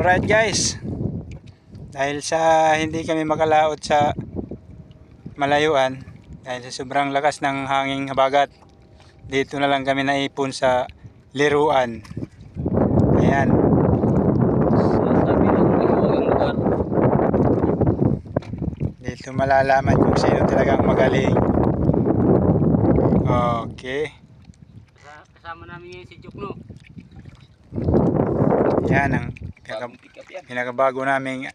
Alright guys, dahil sa hindi kami makalaot sa malayuan, dahil sa sobrang lakas ng hanging habagat, dito na lang kami naipon sa liruan. Ayan. Sabi ng mahiwagang lugar. Dito malalaman kung sino talagang magaling. Okay. Kasama namin ngayon si Jokno. Yan ang Bagong pick up yan. pinakabago naming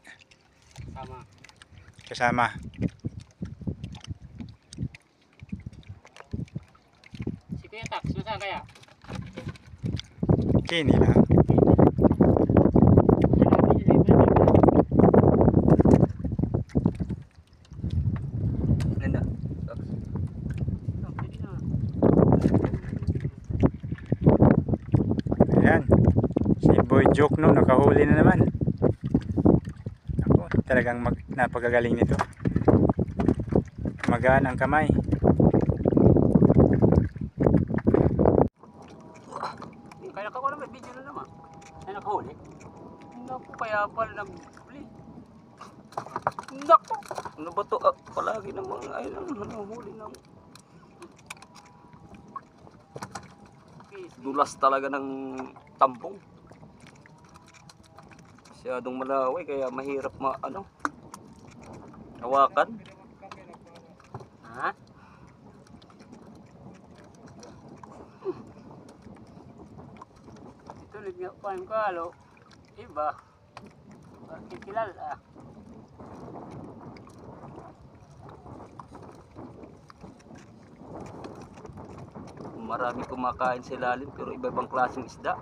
Kasama. kasama. Si Kuya Tax, nasaan kaya? Kini lang. Ganda. Tax. Ayan. Si Boy Jokno nakahuli na naman. Ako, talagang napakagaling nito. Magaan ang kamay. Kaya ako naman video na naman. Ay nakahuli. Naku, kaya pala nag-huli. Naku! Ano ba ito? Palagi namang ay nanghuli ng dulas talaga ng tampong. Masyadong malaway kaya mahirap hawakan. Ha? Ito nga paano ka alo? Iba. Bakit kilala? Marami kumakain sa ilalim pero iba-ibang klaseng isda.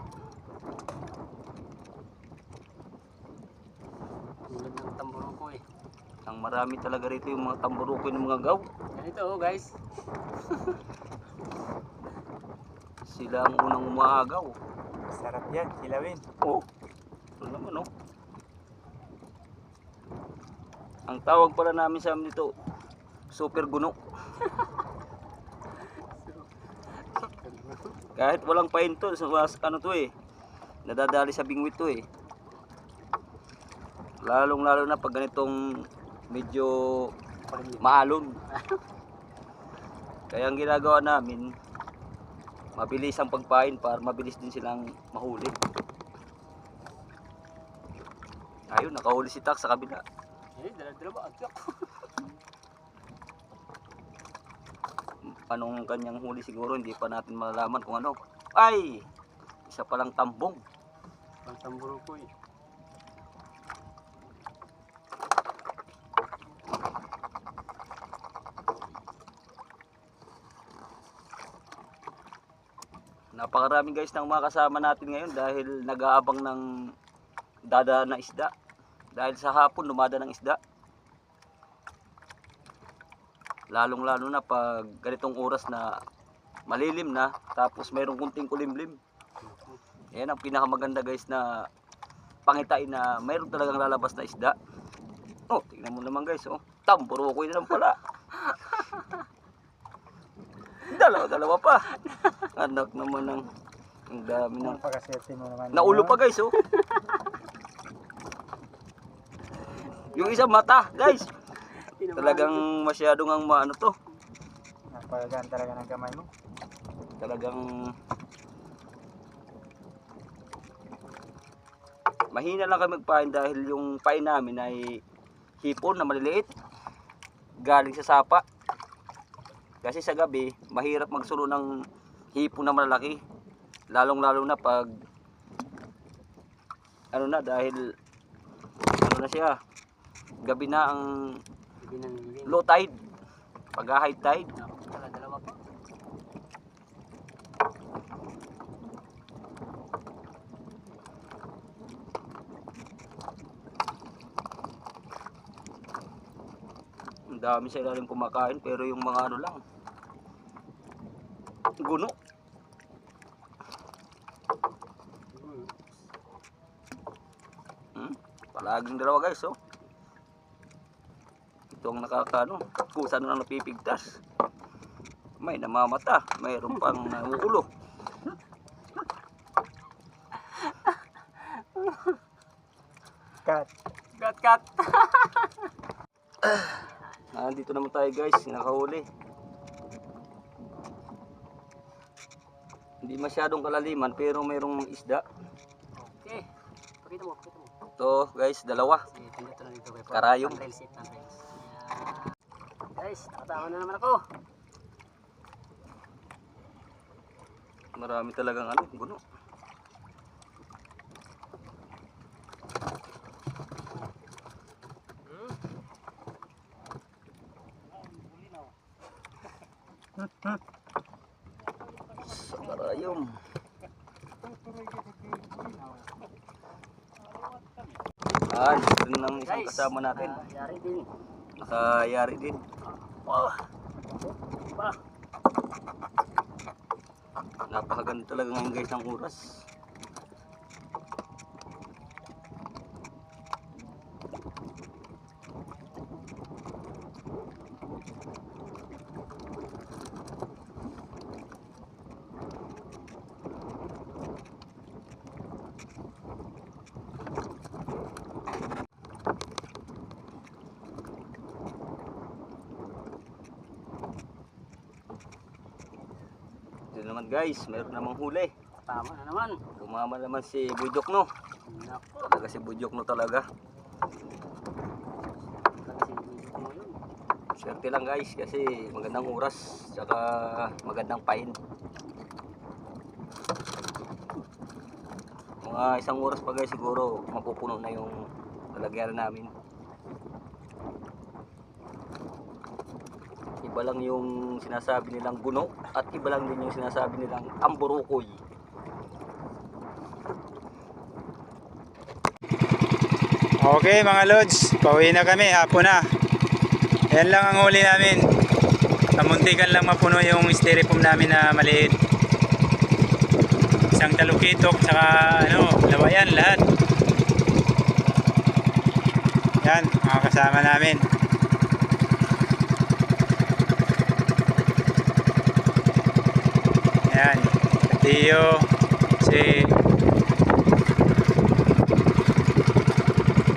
Ang tamburuko eh. Ang marami talaga rito yung mga tamburuko ng mga gaw. Ganito oh guys. Sila ang unang umaagaw. Sarap yan, kilawin. Oh. Ano naman oh. Ang tawag pala namin sa amin dito, super guno. Kahit walang pahinto, ano to eh, nadadali sa bingwit to eh. Lalong lalo na pag ganitong medyo maalon. Kaya ang ginagawa namin, mabilis ang pagpain para mabilis din silang mahuli. Ayun, nakahuli si Tak sa kabila. Eh, dala-dala ba? Anong kanyang huli siguro, hindi pa natin malalaman kung ano. Ay! Isa palang tambong. Ang tamburo ko eh. Napakarami guys ng mga kasama natin ngayon dahil nag-aabang ng dadaan na isda. Dahil sa hapon lumada ng isda. Lalong lalo na pag ganitong oras na malilim na tapos mayroong kunting kulimlim. Yan ang pinakamaganda guys na pangitain na mayroong talagang lalabas na isda. Oh, tingnan mo naman guys oh. Tamburuko yun naman pala. Dalawa pa. Anak naman ang dami ng naulo pa guys oh. Yung isa mata guys. Talagang masyadong ang maano to. Napalagaan talaga ng kamay mo. Talagang mahina lang kami magpain dahil yung pain namin ay hipon na maliliit. Galing sa sapa. Kasi sa gabi, mahirap magsulo ng hipon na malalaki. Lalong lalo na pag ano na dahil ano na siya. Gabi na ang low tide. Pag high tide. Dalawa pa. Ang dami sa ilalim kumakain pero yung mga ano lang. Guno. Palaging dalawa guys oh. Ito ang nakakano, kusa na napipigtas. May namamata, mayroon pang nauulo. Cut. Cut. Nandito naman tayo guys, nakahuli. Hindi masyadong kalaliman pero mayroong isda. Okay. Pakita mo. Ito guys, dalawa. Dito lang dito. Karayom. Reels. Guys, nakatama na naman ako. Marami talagang guno. Sa karayom. Ito na ang isang kasama natin. Yari din. Nakayari din. Wow. Ba. Napakaganda talaga ngayon guys ng oras. Ito naman guys, mayroon namang huli. Tama na naman. Tumama naman si Bujokno. Nako. Talaga si Bujokno talaga. Swerte lang guys kasi magandang oras saka magandang pain. Mga isang oras pa guys siguro mapupuno na yung lalagyan namin. Iba lang yung sinasabi nilang guno at iba lang din yung sinasabi nilang amburukoy. Okay mga lods, pauwi na kami, hapon na. Yan lang ang huli namin. Namuntikan lang mapuno yung styrofoam namin na maliit. Isang talukitok, saka lawayan lahat. Yan, mga kasama namin. Yan, Tio, si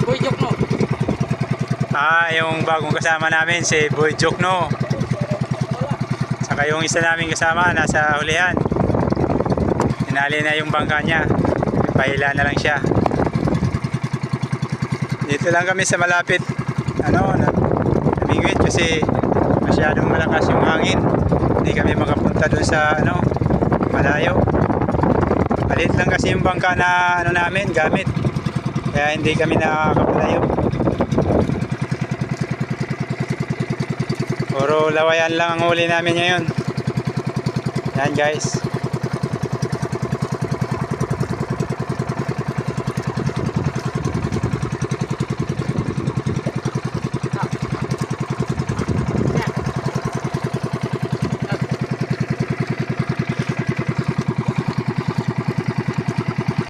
Bujokno. yung bagong kasama namin, si Boy Jokno. Saka yung isa namin kasama, nasa hulihan. Tinali na yung bangka niya. Pahila na lang siya. Dito lang kami sa malapit. Namingwit kasi masyadong malakas yung hangin. Hindi kami makapunta dun sa malayo. Malit lang kasi yung bangka na namin, gamit. Kaya hindi kami nakakapalayo. Puro lawayan lang ang huli namin ngayon. Yan guys.